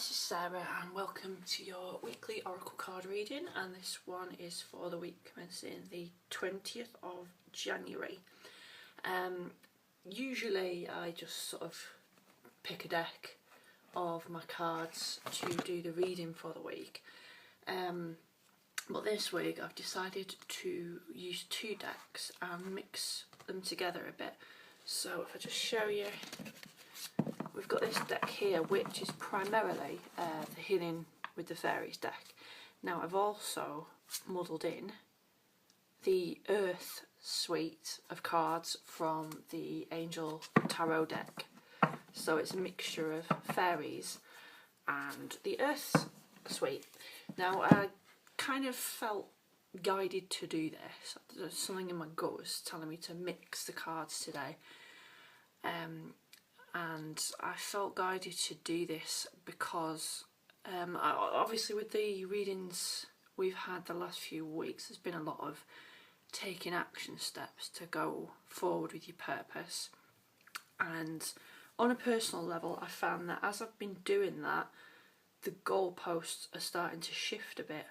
this is Sarah and welcome to your weekly oracle card reading, and this one is for the week commencing the 20th of January. Usually I just sort of pick a deck of my cards to do the reading for the week, but this week I've decided to use two decks and mix them together a bit. So if I just show you, we've got this deck here which is primarily the Healing with the Fairies deck. Now I've also muddled in the Earth suite of cards from the Angel Tarot deck. So it's a mixture of fairies and the Earth suite. Now I kind of felt guided to do this. There's something in my gut was telling me to mix the cards today. And I felt guided to do this because obviously with the readings we've had the last few weeks, there's been a lot of taking action steps to go forward with your purpose. And on a personal level, I found that as I've been doing that, the goalposts are starting to shift a bit.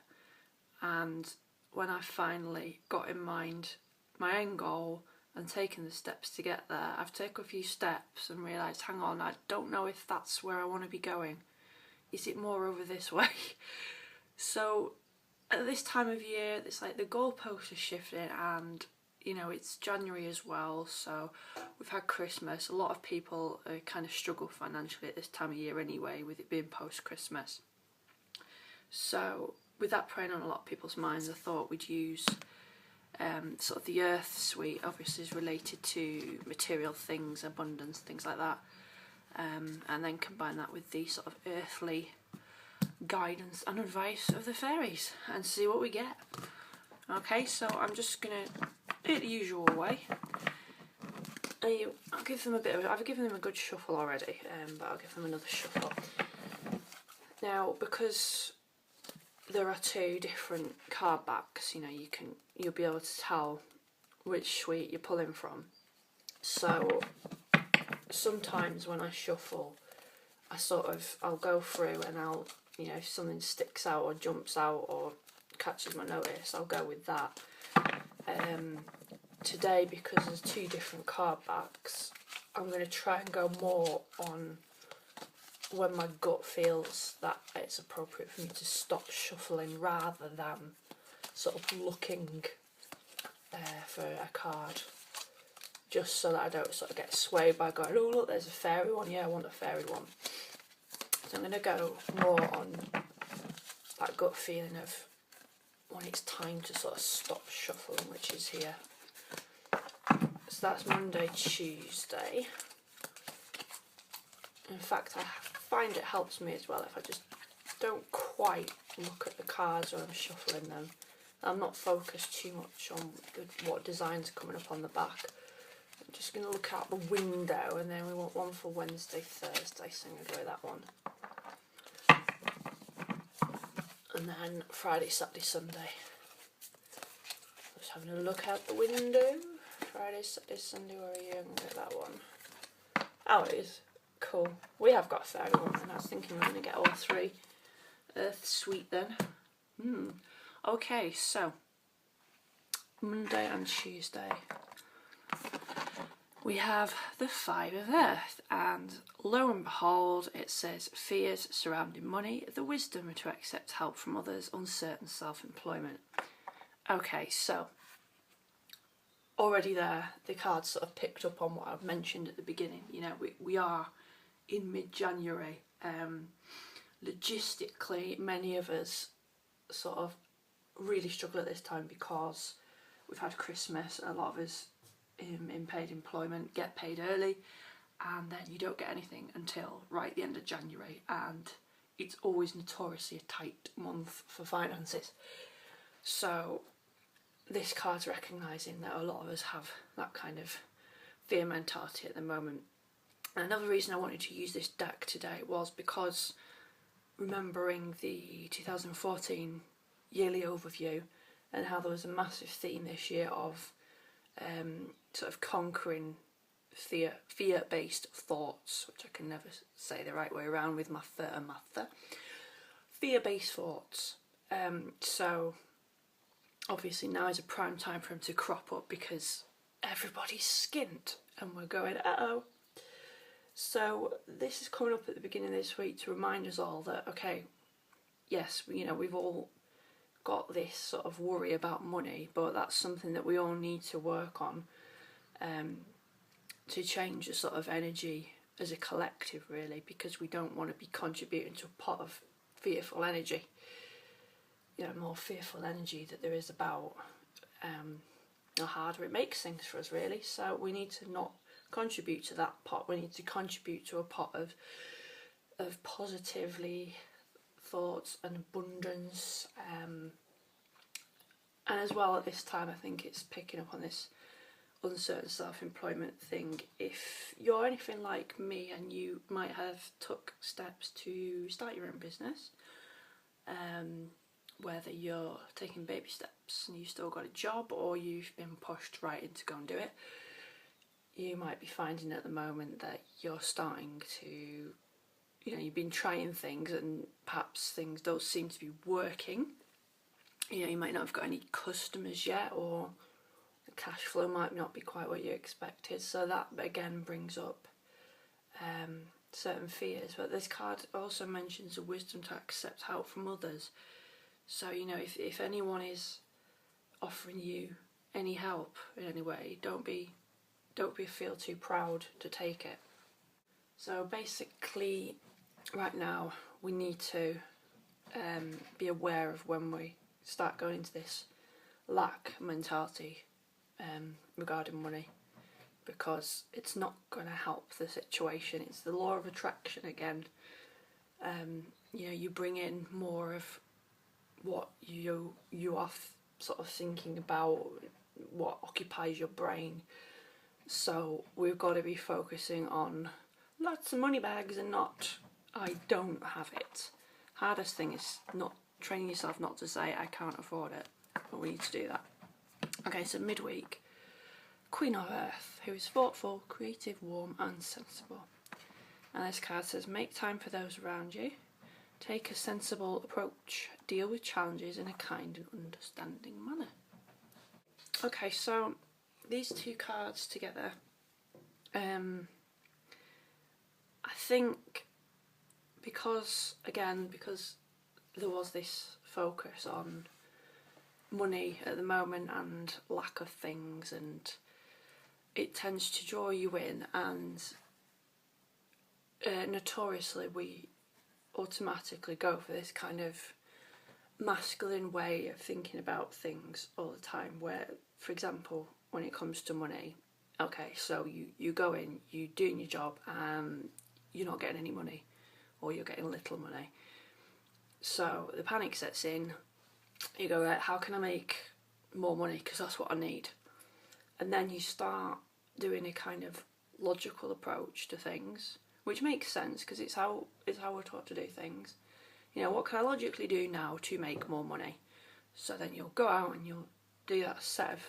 And when I finally got in mind my end goal and taken the steps to get there, I've taken a few steps and realised, hang on, I don't know if that's where I want to be going. Is it more over this way? So at this time of year, it's like the goalposts are shifting, and you know, it's January as well, so we've had Christmas. A lot of people kind of struggle financially at this time of year anyway, with it being post-Christmas. So with that preying on a lot of people's minds, I thought we'd use sort of the Earth suite. Obviously is related to material things, abundance, things like that, and then combine that with the sort of earthly guidance and advice of the fairies and see what we get. Okay, so I'm just gonna do it the usual way. I'll give them a bit of, I've given them a good shuffle already, but I'll give them another shuffle. Now, because there are two different card backs, you know, you'll be able to tell which suite you're pulling from. So sometimes when I shuffle, I'll go through and I'll, you know, if something sticks out or jumps out or catches my notice, I'll go with that. Today, because there's two different card backs, I'm going to try and go more on when my gut feels that it's appropriate for me to stop shuffling, rather than sort of looking for a card, just so that I don't sort of get swayed by going, oh look, there's a fairy one, yeah, I want a fairy one. So I'm going to go more on that gut feeling of when it's time to sort of stop shuffling, which is here. So that's Monday, Tuesday. In fact, I find it helps me as well if I just don't quite look at the cards when I'm shuffling them. I'm not focused too much on what designs are coming up on the back. I'm just going to look out the window, and then we want one for Wednesday, Thursday, so I'm going to go with that one. And then Friday, Saturday, Sunday. Just having a look out the window. Friday, Saturday, Sunday, where are you? I'm going to get that one. Oh, it is. Cool. We have got a fairy one, and I was thinking we're going to get all three. Earth suite then. Okay, so Monday and Tuesday we have the Five of Earth, and lo and behold, it says fears surrounding money, the wisdom to accept help from others, uncertain self-employment. Okay, so already there, the cards sort of picked up on what I've mentioned at the beginning. You know, we are in mid-January. Logistically, many of us sort of really struggle at this time because we've had Christmas. A lot of us in paid employment get paid early, and then you don't get anything until right at the end of January, and it's always notoriously a tight month for finances. So this card's recognising that a lot of us have that kind of fear mentality at the moment. And another reason I wanted to use this deck today was because remembering the 2014 yearly overview and how there was a massive theme this year of sort of conquering fear-based thoughts, which I can never say the right way around with my fear-based thoughts. So obviously now is a prime time for them to crop up because everybody's skint and we're going, uh-oh. So this is coming up at the beginning of this week to remind us all that, okay, yes, we've all got this sort of worry about money, but that's something that we all need to work on to change the sort of energy as a collective, really, because we don't want to be contributing to a pot of fearful energy. More fearful energy that there is about the harder it makes things for us, really. So we need to not contribute to that pot. We need to contribute to a pot of positively thoughts and abundance. And as well, at this time, I think it's picking up on this uncertain self-employment thing. If you're anything like me and you might have took steps to start your own business, whether you're taking baby steps and you've still got a job or you've been pushed right in to go and do it, you might be finding at the moment that you're starting to, you've been trying things and perhaps things don't seem to be working. You might not have got any customers yet, or the cash flow might not be quite what you expected. So that again brings up certain fears. But this card also mentions the wisdom to accept help from others. So if anyone is offering you any help in any way, don't feel too proud to take it. So basically, right now we need to be aware of when we start going into this lack mentality regarding money, because it's not going to help the situation. It's the law of attraction again. You bring in more of what you are sort of thinking about, what occupies your brain. So we've got to be focusing on lots of money bags and not I don't have it. Hardest thing is not training yourself not to say I can't afford it, but we need to do that. Okay, so midweek, Queen of Earth, who is thoughtful, creative, warm and sensible. And this card says, make time for those around you, take a sensible approach, deal with challenges in a kind and understanding manner. Okay, so these two cards together, I think because there was this focus on money at the moment and lack of things, and it tends to draw you in, and notoriously we automatically go for this kind of masculine way of thinking about things all the time, where, for example, when it comes to money, okay, so you go in, you're doing your job, you're not getting any money, or you're getting little money. So the panic sets in, you go, right, how can I make more money, because that's what I need. And then you start doing a kind of logical approach to things, which makes sense because it's how we're taught to do things. What can I logically do now to make more money? So then you'll go out and you'll do that set of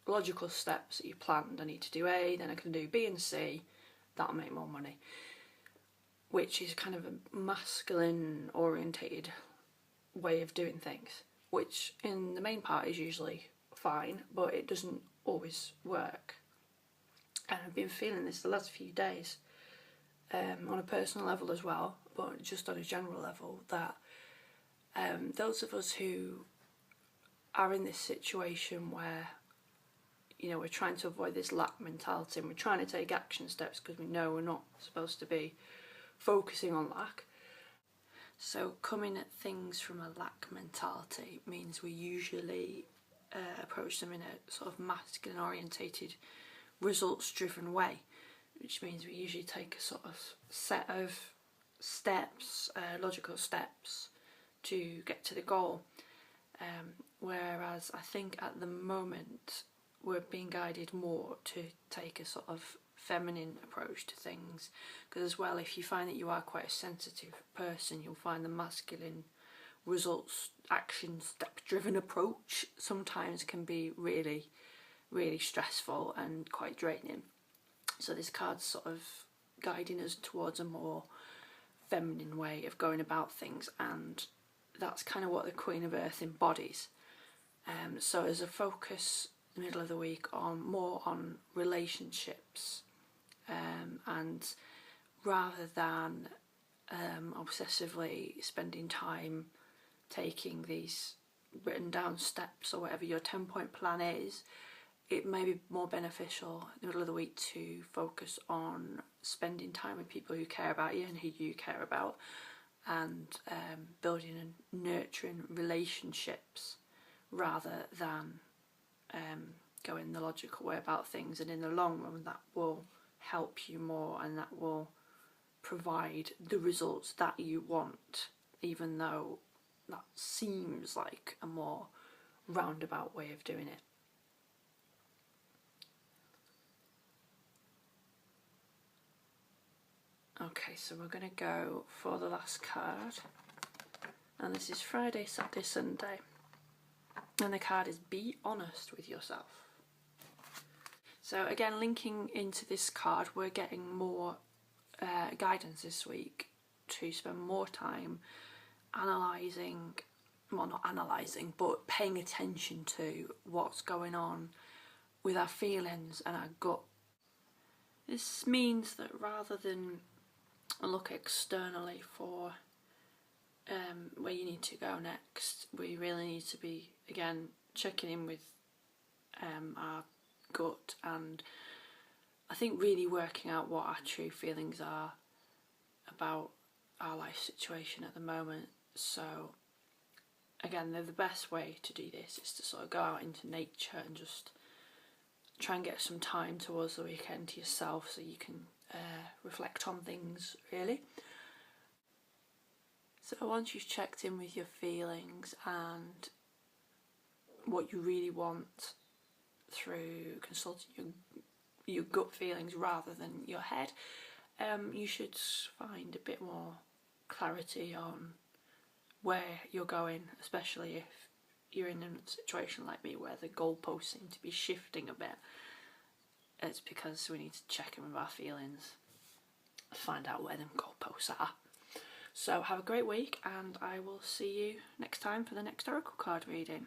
logical steps that you planned. I need to do A, then I can do B and C, that'll make more money. Which is kind of a masculine orientated way of doing things, which in the main part is usually fine, but it doesn't always work. And I've been feeling this the last few days, on a personal level as well, but just on a general level, that those of us who are in this situation where we're trying to avoid this lack mentality and we're trying to take action steps because we know we're not supposed to be focusing on lack. So coming at things from a lack mentality means we usually approach them in a sort of masculine orientated, results driven way, which means we usually take a sort of set of steps, logical steps to get to the goal. Whereas I think at the moment we're being guided more to take a sort of feminine approach to things, because as well, if you find that you are quite a sensitive person, you'll find the masculine results, action, step driven approach sometimes can be really, really stressful and quite draining. So this card's sort of guiding us towards a more feminine way of going about things, and that's kind of what the Queen of Earth embodies. So as a focus in the middle of the week more on relationships, and rather than obsessively spending time taking these written down steps or whatever your 10-point plan is, it may be more beneficial in the middle of the week to focus on spending time with people who care about you and who you care about, and building and nurturing relationships rather than going the logical way about things. And in the long run, that will help you more, and that will provide the results that you want, even though that seems like a more roundabout way of doing it. Okay, so we're going to go for the last card, and this is Friday, Saturday, Sunday, and the card is Be Honest with Yourself. So again, linking into this card, we're getting more guidance this week to spend more time analysing, well, not analysing, but paying attention to what's going on with our feelings and our gut. This means that rather than look externally for where you need to go next, we really need to be, again, checking in with our gut, and I think really working out what our true feelings are about our life situation at the moment. So again, the best way to do this is to sort of go out into nature and just try and get some time towards the weekend to yourself, so you can reflect on things, really. So once you've checked in with your feelings and what you really want through consulting your gut feelings rather than your head, you should find a bit more clarity on where you're going, especially if you're in a situation like me where the goalposts seem to be shifting a bit. It's because we need to check in with our feelings, find out where them goalposts are. So have a great week, and I will see you next time for the next oracle card reading.